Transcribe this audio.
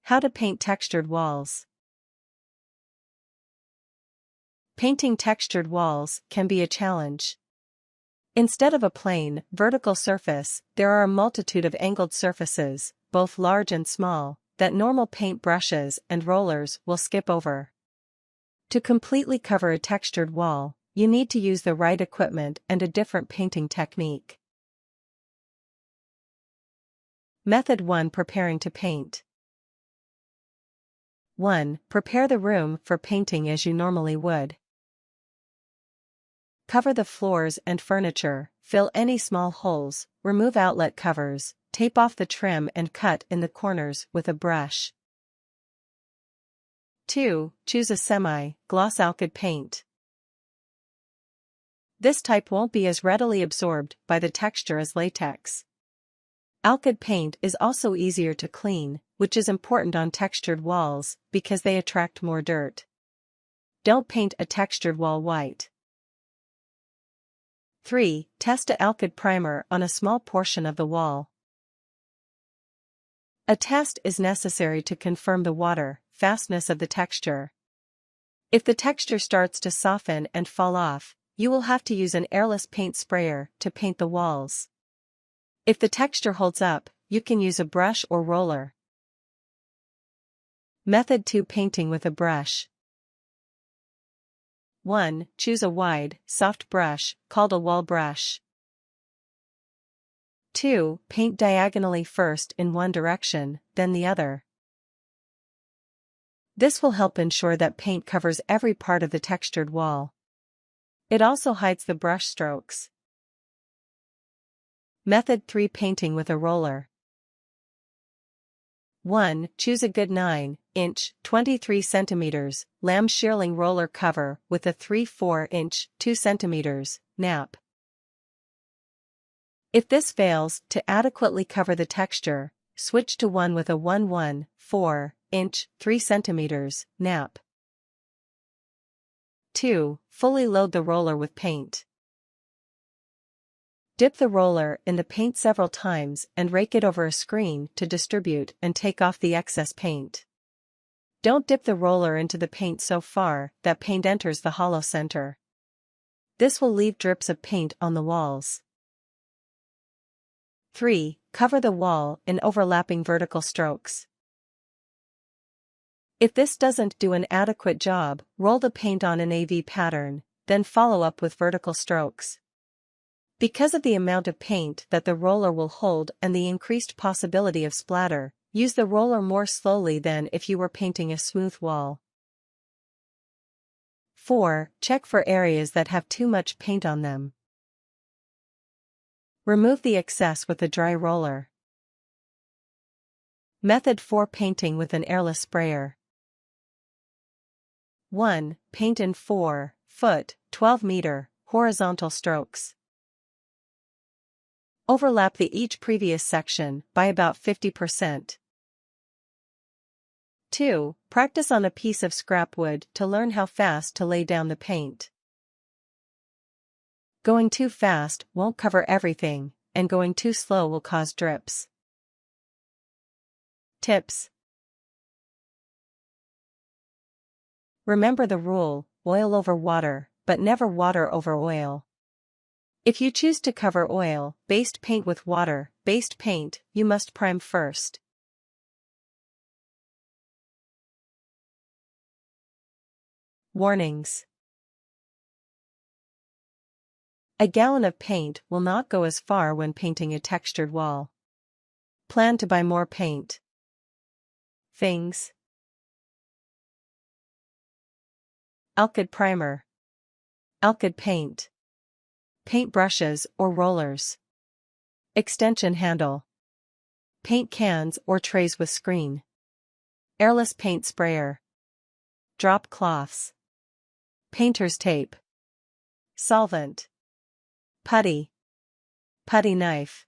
How to paint textured walls. Painting textured walls can be a challenge. Instead of a plain, vertical surface, there are a multitude of angled surfaces, both large and small, that normal paint brushes and rollers will skip over. To completely cover a textured wall, you need to use the right equipment and a different painting technique. Method 1. Preparing to paint. 1. Prepare the room for painting as you normally would. Cover the floors and furniture, fill any small holes, remove outlet covers, tape off the trim and cut in the corners with a brush. 2. Choose a semi-gloss alkyd paint. This type won't be as readily absorbed by the texture as latex. Alkyd paint is also easier to clean, which is important on textured walls because they attract more dirt. Don't paint a textured wall white. 3. Test a alkyd primer on a small portion of the wall. A test is necessary to confirm the water-fastness of the texture. If the texture starts to soften and fall off, you will have to use an airless paint sprayer to paint the walls. If the texture holds up, you can use a brush or roller. Method 2. Painting with a brush. 1. Choose a wide, soft brush, called a wall brush. 2. Paint diagonally first in one direction, then the other. This will help ensure that paint covers every part of the textured wall. It also hides the brush strokes. Method 3. Painting with a roller. 1. Choose a good 9-inch, 23 cm, lamb shearling roller cover with a 3/4-inch, 2 cm, nap. If this fails to adequately cover the texture, switch to one with a 1/4-inch, 3 cm, nap. 2. Fully load the roller with paint. Dip the roller in the paint several times and rake it over a screen to distribute and take off the excess paint. Don't dip the roller into the paint so far that paint enters the hollow center. This will leave drips of paint on the walls. 3. Cover the wall in overlapping vertical strokes. If this doesn't do an adequate job, roll the paint on an AV pattern, then follow up with vertical strokes. Because of the amount of paint that the roller will hold and the increased possibility of splatter, use the roller more slowly than if you were painting a smooth wall. 4. Check for areas that have too much paint on them. Remove the excess with a dry roller. Method 4. Painting with an airless sprayer. 1. Paint in 4-foot, 12-meter, horizontal strokes. Overlap each previous section by about 50%. 2. Practice on a piece of scrap wood to learn how fast to lay down the paint. Going too fast won't cover everything, and going too slow will cause drips. Tips. Remember the rule: oil over water, but never water over oil. If you choose to cover oil-based paint with water-based paint, you must prime first. Warnings. A gallon of paint will not go as far when painting a textured wall. Plan to buy more paint. Things. Alkyd primer. Alkyd paint. Paint brushes or rollers. Extension handle. Paint cans or trays with screen. Airless paint sprayer. Drop cloths. Painter's tape. Solvent. Putty. Putty knife.